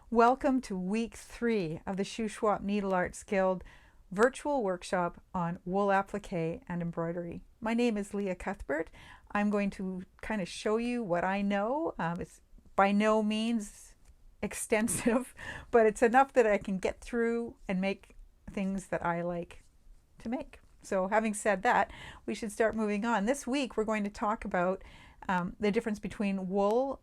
Welcome to week 3 of the Shuswap Needle Arts Guild virtual workshop on wool applique and embroidery. My name is Leah Cuthbert. I'm going to kind of show you what I know. It's by no means extensive, but it's enough that I can get through and make things that I like to make. So having said that, we should start moving on. This week we're going to talk about the difference between wool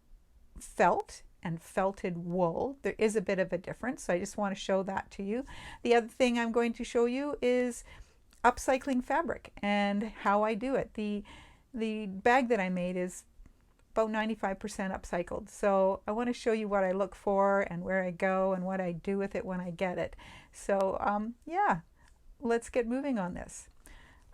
felt and felted wool. There is a bit of a difference, so I just want to show that to you. The other thing I'm going to show you is upcycling fabric and how I do it. The bag that I made is about 95% upcycled, so I want to show you what I look for and where I go and what I do with it when I get it. So yeah, let's get moving on this.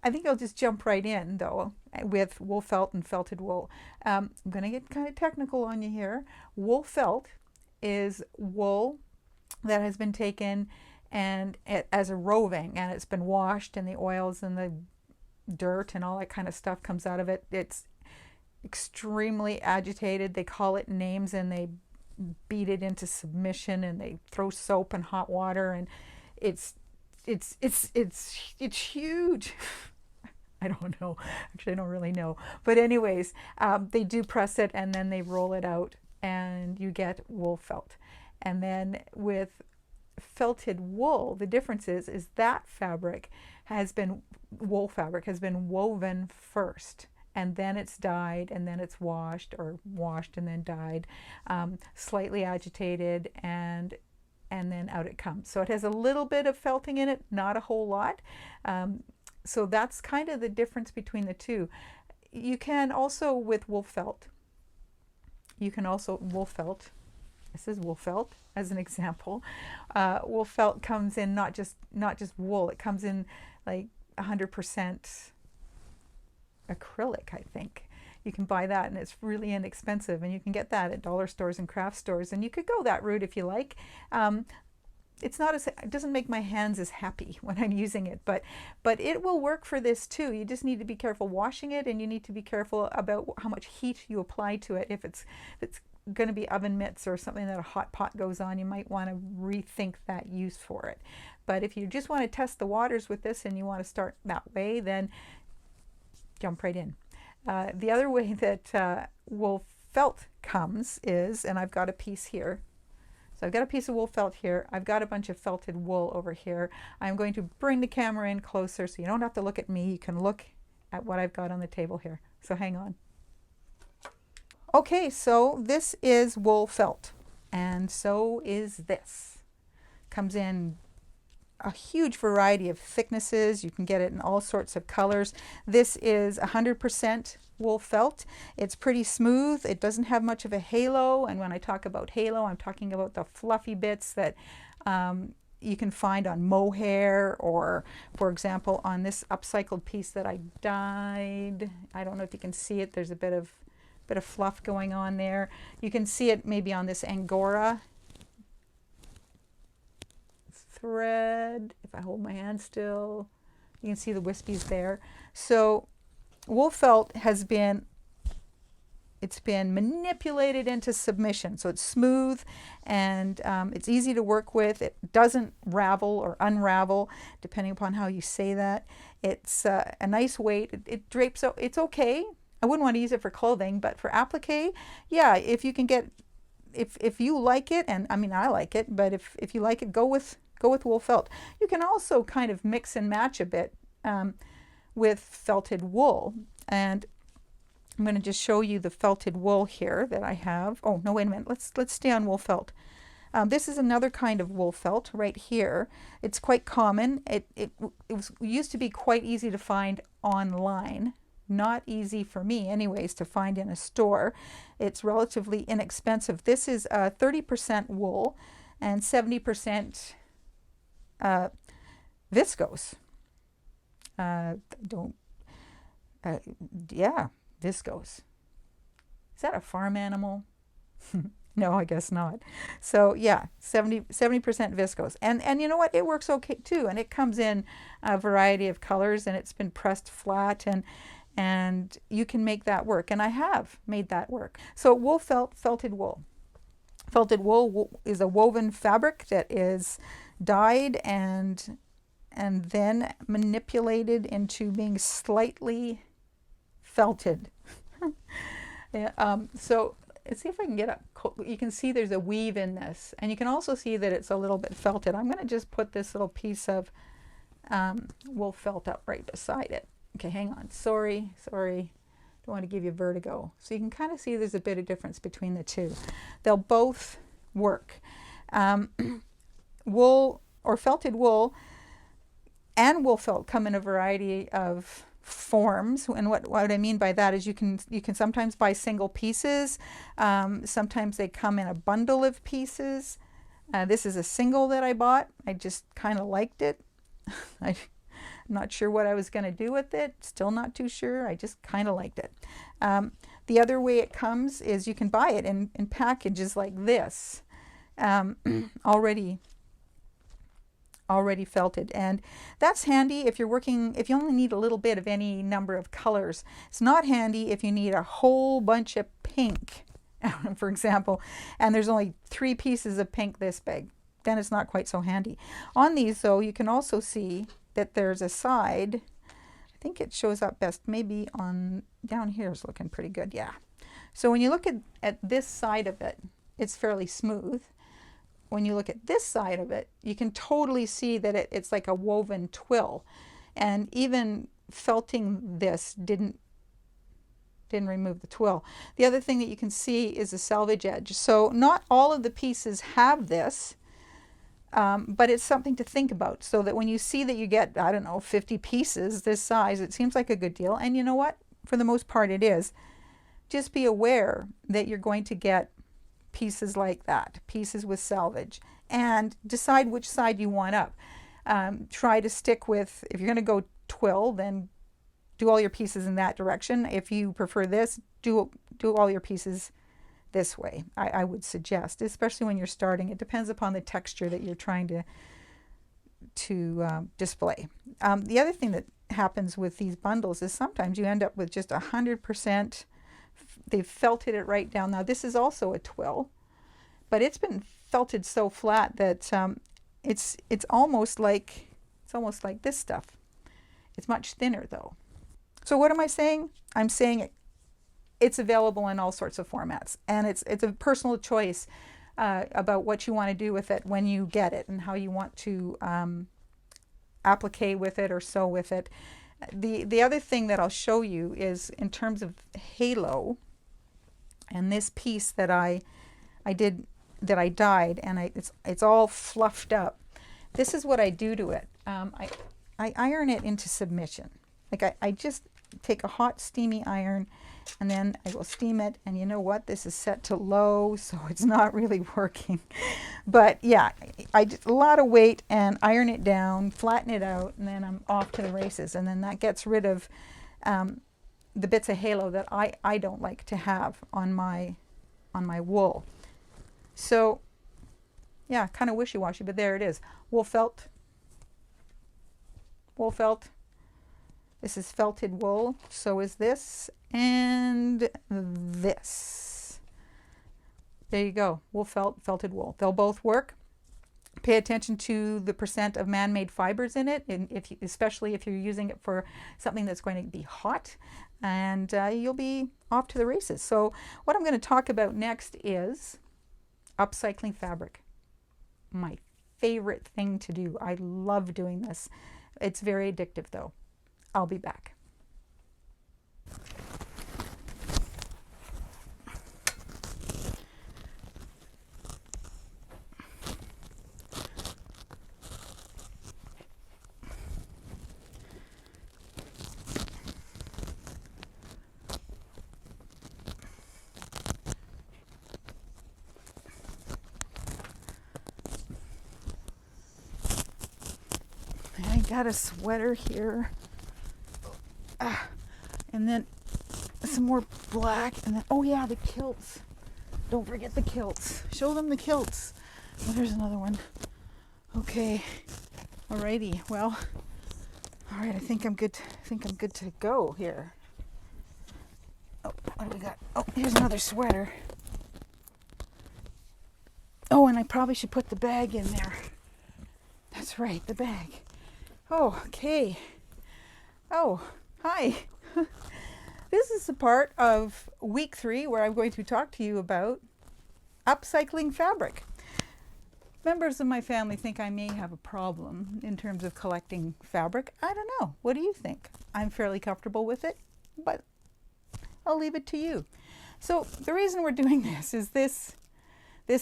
I think I'll just jump right in though with wool felt and felted wool. I'm going to get kind of technical on you here. Wool felt is wool that has been taken and as a roving, and it's been washed, and the oils and the dirt and all that kind of stuff comes out of it. It's extremely agitated. They call it names and they beat it into submission, and they throw soap and hot water, and it's huge. I don't know. Actually, I don't really know. But anyways, they do press it and then they roll it out and you get wool felt. And then with felted wool, the difference is that fabric has been, wool fabric has been woven first, and then it's dyed, and then it's washed, or washed and then dyed, slightly agitated, and then out it comes. So it has a little bit of felting in it, not a whole lot. So that's kind of the difference between the two. You can also, with wool felt, you can also, wool felt, this is wool felt as an example. Wool felt comes in not just wool, it comes in like 100% acrylic, I think. You can buy that and it's really inexpensive, and you can get that at dollar stores and craft stores, and you could go that route if you like. It's not as, it doesn't make my hands as happy when I'm using it, but it will work for this too. You just need to be careful washing it, and you need to be careful about how much heat you apply to it. If it's going to be oven mitts or something that a hot pot goes on, you might want to rethink that use for it. But if you just want to test the waters with this and you want to start that way, then jump right in. The other way that wool felt comes is, and I've got a piece here. So I've got a piece of wool felt here. I've got a bunch of felted wool over here. I'm going to bring the camera in closer so you don't have to look at me. You can look at what I've got on the table here. So hang on. Okay, so this is wool felt, and so is this. Comes in a huge variety of thicknesses. You can get it in all sorts of colors. This is 100% wool felt. It's pretty smooth. It doesn't have much of a halo, and when I talk about halo, I'm talking about the fluffy bits that you can find on mohair, or for example on this upcycled piece that I dyed. I don't know if you can see it. There's a bit of fluff going on there. You can see it maybe on this Angora thread. If I hold my hand still, you can see the wispies there. So wool felt has been, it's been manipulated into submission, so it's smooth, and it's easy to work with. It doesn't ravel or unravel, depending upon how you say that. It's a nice weight. It drapes, so it's okay. I wouldn't want to use it for clothing, but for applique, yeah, if you can get, if you like it, and I mean I like it, but if you like it, go with wool felt. You can also kind of mix and match a bit with felted wool, and I'm going to just show you the felted wool here that I have. Oh no, wait a minute. Let's stay on wool felt. This is another kind of wool felt right here. It's quite common. It used to be quite easy to find online. Not easy for me anyways to find in a store. It's relatively inexpensive. This is 30% wool and 70% viscose. Yeah, viscose. Is that a farm animal? No, I guess not. So yeah, 70% viscose. And you know what? It works okay too. And it comes in a variety of colors, and it's been pressed flat, and you can make that work. And I have made that work. So wool felt, felted wool. Felted wool is a woven fabric that is dyed and then manipulated into being slightly felted. Yeah, so let's see if I can get up. You can see there's a weave in this, and you can also see that it's a little bit felted. I'm going to just put this little piece of wool felt up right beside it. Okay, hang on. Sorry. Don't want to give you vertigo. So you can kind of see there's a bit of difference between the two. They'll both work. Wool or felted wool and wool felt come in a variety of forms, and what I mean by that is you can sometimes buy single pieces. Sometimes they come in a bundle of pieces. This is a single that I bought. I just kind of liked it. I'm not sure what I was going to do with it. Still not too sure. I just kind of liked it. The other way it comes is you can buy it in packages like this, already felted, and that's handy if you're working, if you only need a little bit of any number of colors. It's not handy if you need a whole bunch of pink, for example, and there's only 3 pieces of pink this big. Then it's not quite so handy. On these though, you can also see that there's a side, I think it shows up best maybe on down here is looking pretty good. Yeah, so when you look at this side of it, it's fairly smooth. When you look at this side of it, you can totally see that it's like a woven twill, and even felting this didn't remove the twill. The other thing that you can see is the selvage edge. So not all of the pieces have this, but it's something to think about, so that when you see that you get, I don't know, 50 pieces this size, it seems like a good deal. And you know what? For the most part it is. Just be aware that you're going to get pieces like that, pieces with selvage, and decide which side you want up. Try to stick with, if you're going to go twill, then do all your pieces in that direction. If you prefer this, do all your pieces this way. I would suggest, especially when you're starting. It depends upon the texture that you're trying to display. The other thing that happens with these bundles is sometimes you end up with just 100%. They've felted it right down. Now this is also a twill, but it's been felted so flat that it's almost like this stuff. It's much thinner though. So what am I saying? I'm saying it's available in all sorts of formats, and it's a personal choice about what you want to do with it when you get it, and how you want to applique with it or sew with it. The other thing that I'll show you is in terms of halo, and this piece that I dyed, and it's all fluffed up. This is what I do to it. I iron it into submission. Like I just take a hot steamy iron, and then I will steam it, and you know what, this is set to low, so it's not really working. But yeah, I just a lot of weight and iron it down, flatten it out, and then I'm off to the races. And then that gets rid of the bits of halo that I don't like to have on my wool. So yeah, kind of wishy-washy, but there it is. Wool felt. This is felted wool. So is this and this. There you go. Wool felted wool. They'll both work. Pay attention to the percent of man-made fibers in it, and especially if you're using it for something that's going to be hot, and you'll be off to the races. So what I'm going to talk about next is upcycling fabric. My favorite thing to do. I love doing this. It's very addictive though. I'll be back. I got a sweater here. And then some more black, and then, oh yeah, the kilts. Don't forget the kilts. Show them the kilts. Oh, there's another one. Okay. Alrighty. Well, all right. I think I'm good. To go here. Oh, what do we got? Oh, here's another sweater. Oh, and I probably should put the bag in there. That's right, the bag. Oh, okay. Oh, hi. This is the part of week 3 where I'm going to talk to you about upcycling fabric. Members of my family think I may have a problem in terms of collecting fabric. I don't know. What do you think? I'm fairly comfortable with it, but I'll leave it to you. So the reason we're doing this is this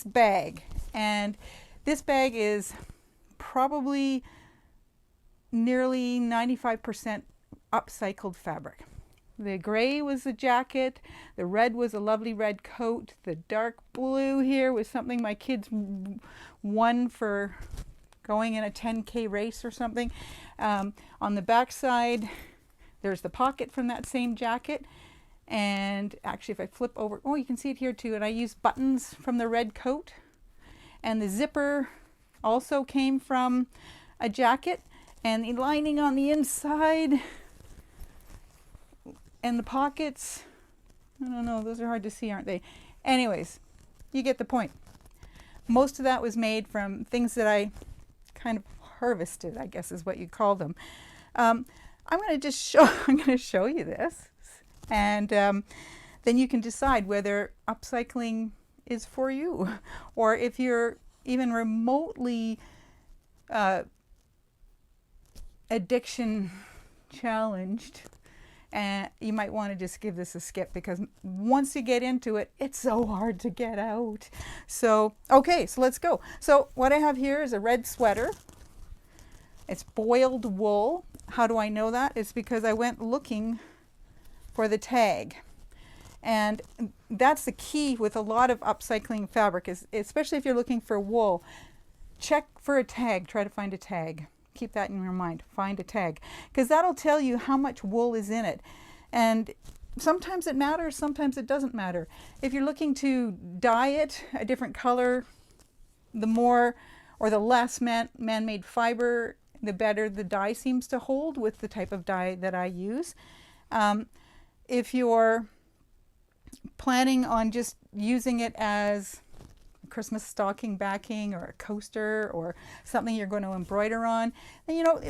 bag. And this bag is probably nearly 95% upcycled fabric. The gray was the jacket, the red was a lovely red coat, the dark blue here was something my kids won for going in a 10K race or something. On the back side, there's the pocket from that same jacket. And actually, if I flip over, oh, you can see it here too. And I used buttons from the red coat. And the zipper also came from a jacket. And the lining on the inside and the pockets, I don't know, those are hard to see, aren't they? Anyways, you get the point. Most of that was made from things that I kind of harvested, I guess is what you call them. I'm going to show you this, and then you can decide whether upcycling is for you, or if you're even remotely addiction challenged, and you might want to just give this a skip, because once you get into it, it's so hard to get out. So, okay, so let's go. So what I have here is a red sweater. It's boiled wool. How do I know that? It's because I went looking for the tag. And that's the key with a lot of upcycling fabric, is especially if you're looking for wool, check for a tag, try to find a tag. Keep that in your mind. Find a tag, because that'll tell you how much wool is in it. And sometimes it matters, sometimes it doesn't matter. If you're looking to dye it a different color, the more or the less man-made fiber, the better the dye seems to hold with the type of dye that I use. If you're planning on just using it as Christmas stocking backing or a coaster or something you're going to embroider on, and you know,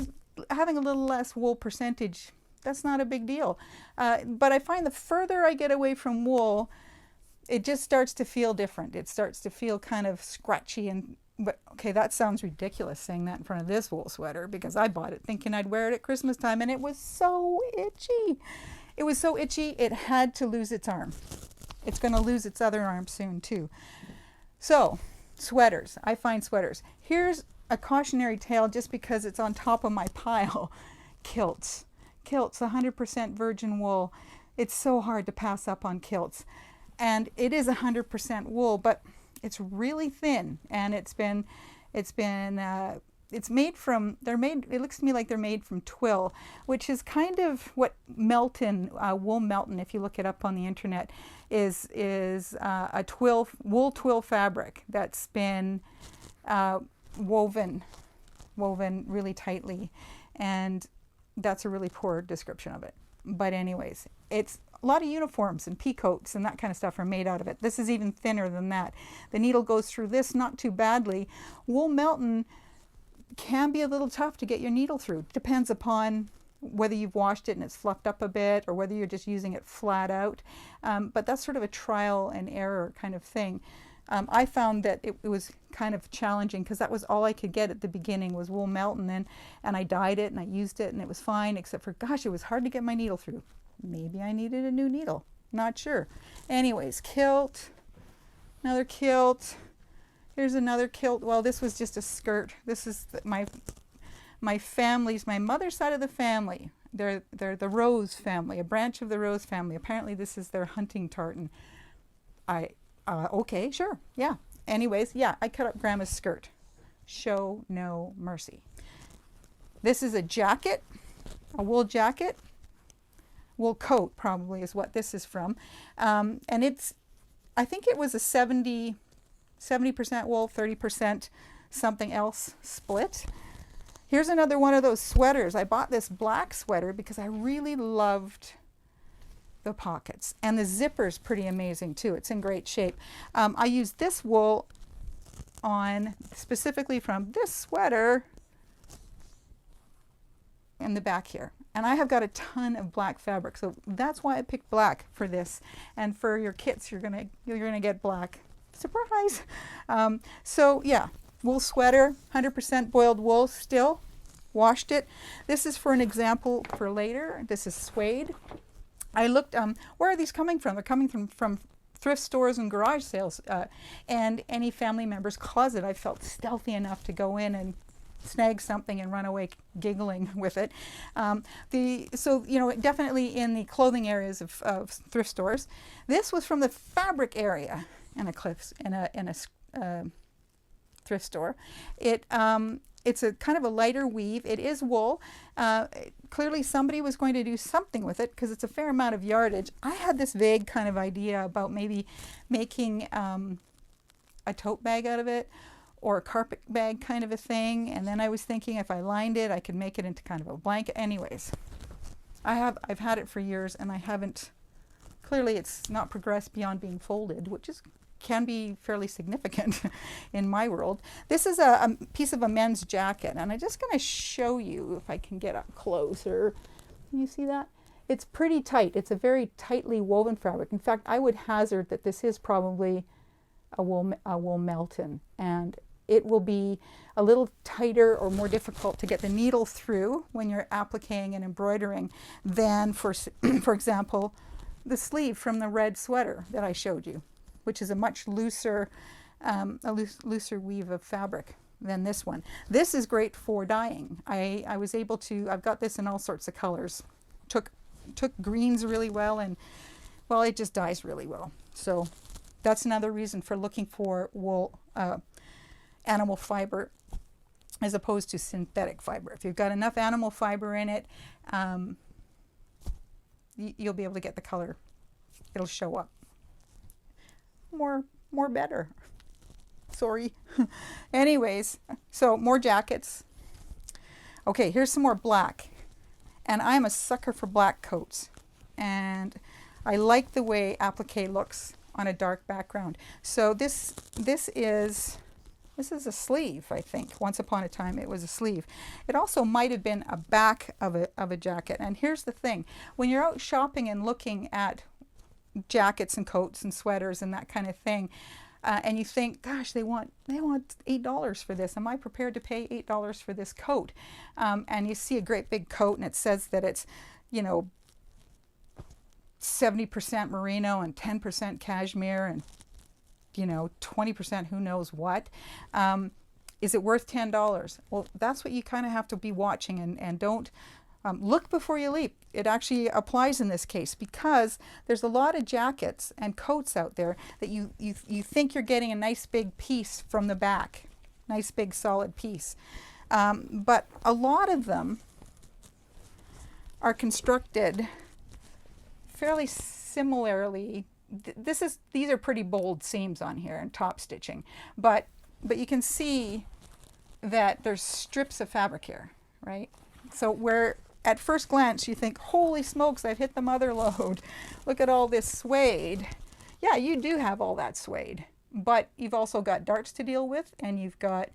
having a little less wool percentage, that's not a big deal. But I find the further I get away from wool, it just starts to feel different. It starts to feel kind of scratchy. And but okay, that sounds ridiculous saying that in front of this wool sweater, because I bought it thinking I'd wear it at Christmas time, and it was so itchy. It was so itchy it had to lose its arm. It's going to lose its other arm soon too. So, sweaters. I find sweaters. Here's a cautionary tale just because it's on top of my pile. Kilts. Kilts, 100% virgin wool. It's so hard to pass up on kilts. And it is 100% wool, but it's really thin, and it's made from, it looks to me like they're made from twill, which is kind of what Melton, wool Melton, if you look it up on the internet, is a wool twill fabric that's been woven really tightly, and that's a really poor description of it. But anyways, it's a lot of uniforms and peacoats and that kind of stuff are made out of it. This is even thinner than that. The needle goes through this not too badly. Wool Melton can be a little tough to get your needle through. Depends upon whether you've washed it and it's fluffed up a bit, or whether you're just using it flat out. But that's sort of a trial and error kind of thing. I found that it was kind of challenging, because that was all I could get at the beginning was wool Melton, and I dyed it and I used it and it was fine, except for, gosh, it was hard to get my needle through. Maybe I needed a new needle. Not sure. Anyways, kilt, another kilt. Here's another kilt. Well, this was just a skirt. This is my family's, my mother's side of the family. They're the Rose family, a branch of the Rose family. Apparently this is their hunting tartan. Okay, sure, yeah. Anyways, yeah, I cut up Grandma's skirt. Show no mercy. This is a jacket, a wool jacket. Wool coat probably is what this is from. And it's, I think it was a 70% wool, 30% something else split. Here's another one of those sweaters. I bought this black sweater because I really loved the pockets, and the zipper's pretty amazing too. It's in great shape. I used this wool on specifically from this sweater in the back here. And I have got a ton of black fabric, so that's why I picked black for this. And for your kits, you're gonna get black. Surprise! So yeah, wool sweater, 100% boiled wool still. Washed it. This is for an example for later. This is suede. I looked, where are these coming from? They're coming from thrift stores and garage sales, and any family member's closet. I felt stealthy enough to go in and snag something and run away giggling with it. So you know, definitely in the clothing areas of thrift stores. This was from the fabric area in a thrift store. It's a kind of a lighter weave. It is wool. Clearly somebody was going to do something with it because it's a fair amount of yardage. I had this vague kind of idea about maybe making a tote bag out of it, or a carpet bag kind of a thing. And then I was thinking if I lined it, I could make it into kind of a blanket. Anyways, I've had it for years and I haven't, clearly it's not progressed beyond being folded, which can be fairly significant in my world. This is a piece of a men's jacket, and I'm just going to show you if I can get up closer. Can you see that? It's pretty tight. It's a very tightly woven fabric. In fact, I would hazard that this is probably a wool Melton, and it will be a little tighter or more difficult to get the needle through when you're appliquing and embroidering than, for example, the sleeve from the red sweater that I showed you, which is a much looser, looser weave of fabric than this one. This is great for dyeing. I was able to, I've got this in all sorts of colors. Took greens really well, and well, it just dyes really well. So that's another reason for looking for wool, animal fiber as opposed to synthetic fiber. If you've got enough animal fiber in it, you'll be able to get the color. It'll show up. More better. Sorry. Anyways, so more jackets. Okay, here's some more black. And I'm a sucker for black coats. And I like the way applique looks on a dark background. So this is a sleeve, I think. Once upon a time it was a sleeve. It also might have been a back of a jacket. And here's the thing. When you're out shopping and looking at jackets and coats and sweaters and that kind of thing, and you think, gosh, they want $8 for this. Am I prepared to pay $8 for this coat? And you see a great big coat and it says that it's, you know, 70% merino and 10% cashmere and, you know, 20% who knows what. Is it worth $10? Well, that's what you kind of have to be watching, and don't look before you leap. It actually applies in this case because there's a lot of jackets and coats out there that you think you're getting a nice big piece from the back, nice big solid piece. But a lot of them are constructed fairly similarly. These are pretty bold seams on here and top stitching, but you can see that there's strips of fabric here, right? So where at first glance you think, holy smokes, I've hit the mother lode. Look at all this suede. Yeah, you do have all that suede, but you've also got darts to deal with, and you've got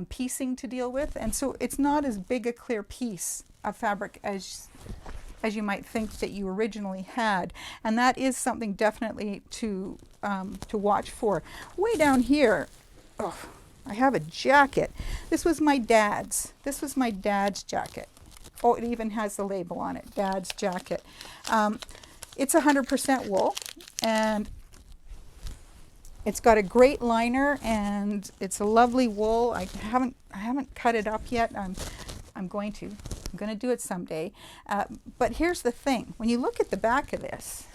piecing to deal with, and so it's not as big a clear piece of fabric as you might think that you originally had, and that is something definitely to watch for. Way down here, oh, I have a jacket. This was my dad's. This was my dad's jacket. Oh, it even has the label on it, Dad's jacket. It's 100% wool, and it's got a great liner, and it's a lovely wool. I haven't cut it up yet. I'm going to do it someday. But here's the thing. When you look at the back of this,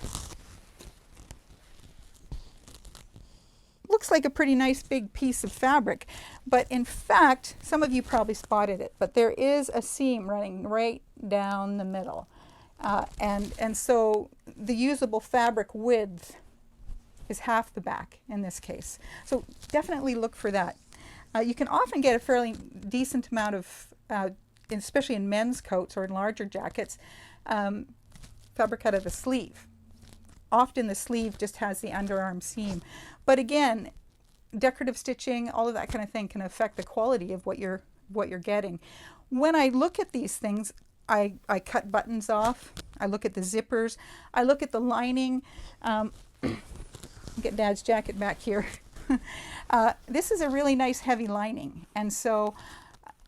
looks like a pretty nice big piece of fabric, but in fact, some of you probably spotted it, but there is a seam running right down the middle. And so the usable fabric width is half the back in this case. So definitely look for that. You can often get a fairly decent amount of, especially in men's coats or in larger jackets, fabric out of the sleeve. Often the sleeve just has the underarm seam. But again, decorative stitching, all of that kind of thing can affect the quality of what you're getting. When I look at these things, I cut buttons off. I look at the zippers. I look at the lining. Get Dad's jacket back here. This is a really nice heavy lining, and so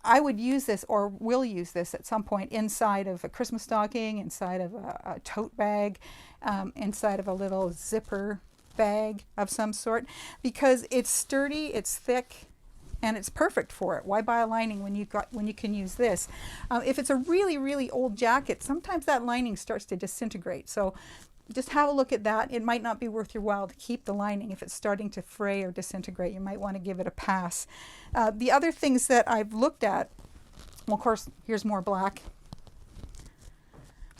I would use this, or will use this at some point, inside of a Christmas stocking, inside of a tote bag, inside of a little zipper bag of some sort, because it's sturdy, it's thick, and it's perfect for it. Why buy a lining when you can use this? If it's a really, really old jacket, sometimes that lining starts to disintegrate. So just have a look at that. It might not be worth your while to keep the lining if it's starting to fray or disintegrate. You might want to give it a pass. The other things that I've looked at, well, of course, here's more black.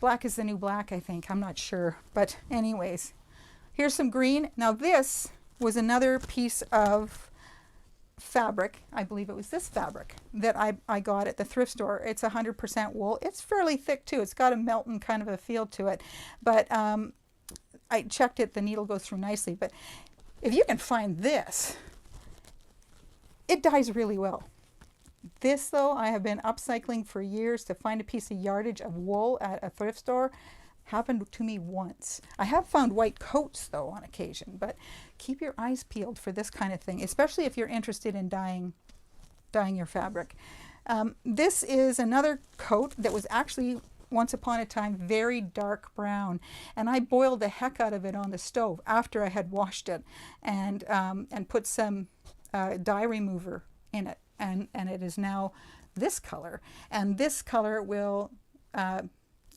Black is the new black, I think. I'm not sure. But anyways, here's some green. Now this was another piece of fabric. I believe it was this fabric that I got at the thrift store. It's 100% wool. It's fairly thick too. It's got a melton kind of a feel to it. But I checked it. The needle goes through nicely. But if you can find this, it dyes really well. This, though, I have been upcycling for years to find a piece of yardage of wool at a thrift store. Happened to me once. I have found white coats, though, on occasion, but keep your eyes peeled for this kind of thing, especially if you're interested in dyeing your fabric. This is another coat that was actually, once upon a time, very dark brown, and I boiled the heck out of it on the stove after I had washed it, and put some dye remover in it, and it is now this color, and this color will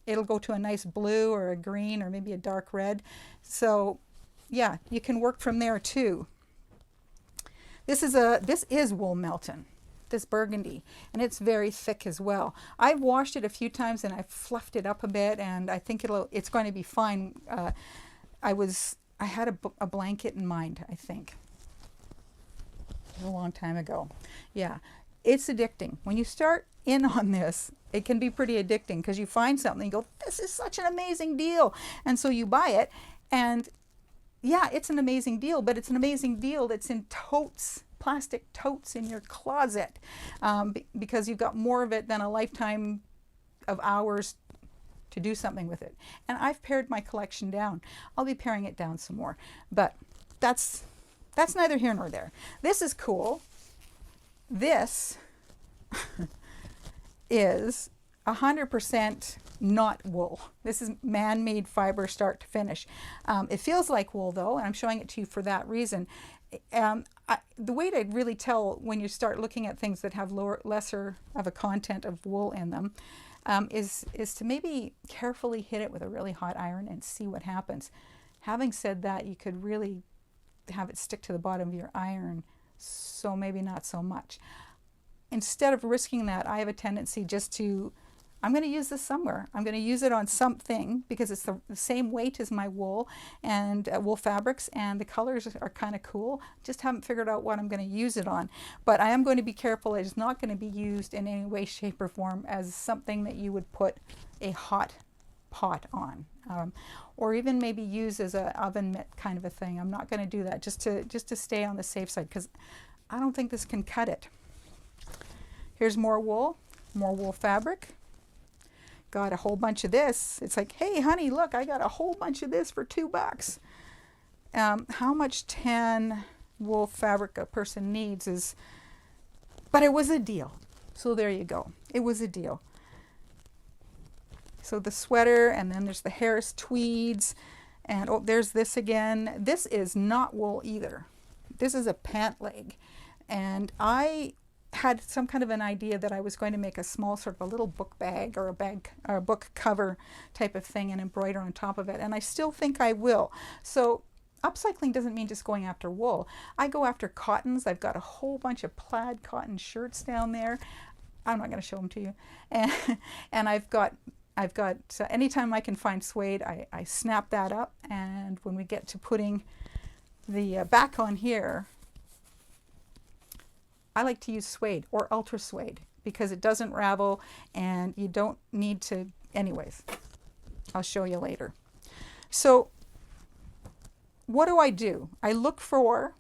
it'll go to a nice blue or a green or maybe a dark red. So yeah, you can work from there too. This is wool melton, this burgundy, and it's very thick as well. I've washed it a few times and I've fluffed it up a bit, and I think it's going to be fine. I had a blanket in mind, I think, a long time ago. Yeah, it's addicting. When you start in on this, it can be pretty addicting, because you find something, you go, this is such an amazing deal, and so you buy it, and yeah, it's an amazing deal, but it's an amazing deal that's in totes, plastic totes in your closet, because you've got more of it than a lifetime of hours to do something with it. And I've pared my collection down. I'll be paring it down some more, but that's neither here nor there. This is cool. This is 100% not wool. This is man-made fiber start to finish. It feels like wool, though, and I'm showing it to you for that reason. The way to really tell when you start looking at things that have lesser of a content of wool in them is to maybe carefully hit it with a really hot iron and see what happens. Having said that, you could really have it stick to the bottom of your iron, so maybe not so much. Instead of risking that, I have a tendency just to, I'm going to use this somewhere. I'm going to use it on something because it's the same weight as my wool and wool fabrics, and the colors are kind of cool. Just haven't figured out what I'm going to use it on. But I am going to be careful. It's not going to be used in any way, shape, or form as something that you would put a hot pot on, or even maybe use as an oven mitt kind of a thing. I'm not going to do that, just to stay on the safe side, because I don't think this can cut it. Here's more wool fabric. Got a whole bunch of this. It's like, hey, honey, look, I got a whole bunch of this for $2. How much tan wool fabric a person needs is, but it was a deal. So there you go. It was a deal. So the sweater, and then there's the Harris tweeds, and oh, there's this again. This is not wool either. This is a pant leg, and I had some kind of an idea that I was going to make a small sort of a little book bag or a book cover type of thing and embroider on top of it, and I still think I will. So upcycling doesn't mean just going after wool. I go after cottons. I've got a whole bunch of plaid cotton shirts down there. I'm not going to show them to you. And I've got anytime I can find suede, I snap that up, and when we get to putting the back on here, I like to use suede or ultra suede because it doesn't ravel and you don't need to, anyways, I'll show you later. So what do? I look for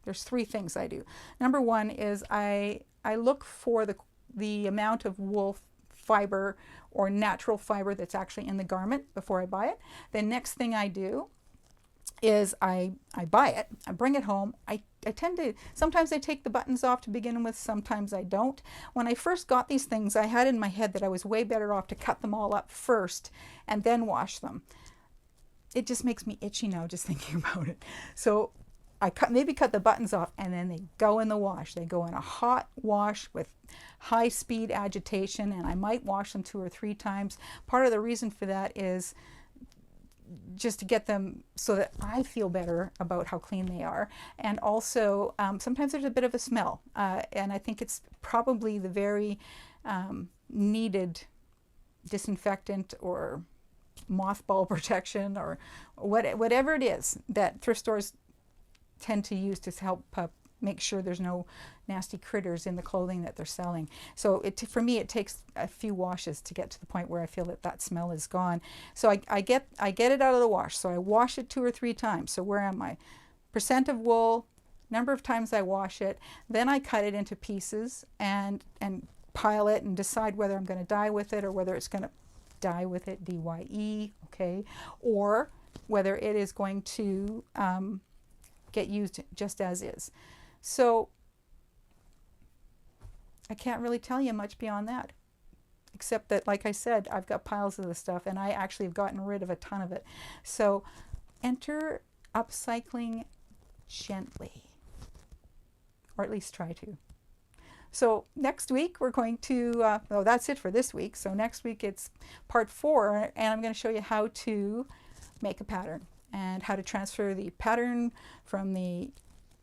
There's three things I do. Number one is I look for the amount of wool fiber or natural fiber that's actually in the garment before I buy it. The next thing I do is I buy it, I bring it home. I tend to, sometimes I take the buttons off to begin with, sometimes I don't. When I first got these things, I had in my head that I was way better off to cut them all up first and then wash them. It just makes me itchy now just thinking about it. So I maybe cut the buttons off and then they go in the wash. They go in a hot wash with high speed agitation, and I might wash them 2 or 3 times. Part of the reason for that is just to get them so that I feel better about how clean they are. And also, sometimes there's a bit of a smell, and I think it's probably the very needed disinfectant or mothball protection or whatever it is that thrift stores tend to use to help make sure there's no nasty critters in the clothing that they're selling. So for me, it takes a few washes to get to the point where I feel that smell is gone. So I get it out of the wash. So I wash it 2 or 3 times. So where am I? Percent of wool, number of times I wash it. Then I cut it into pieces and pile it and decide whether I'm going to dye with it or whether it's going to dye with it, D-Y-E, okay, or whether it is going to get used just as is. So I can't really tell you much beyond that, except that, like I said, I've got piles of the stuff and I actually have gotten rid of a ton of it. So enter upcycling gently, or at least try to. So next week we're going to, oh, that's it for this week. So next week it's part 4, and I'm going to show you how to make a pattern and how to transfer the pattern from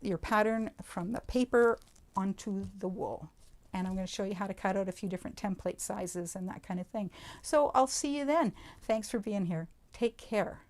your pattern from the paper onto the wool. And I'm going to show you how to cut out a few different template sizes and that kind of thing. So I'll see you then. Thanks for being here. Take care.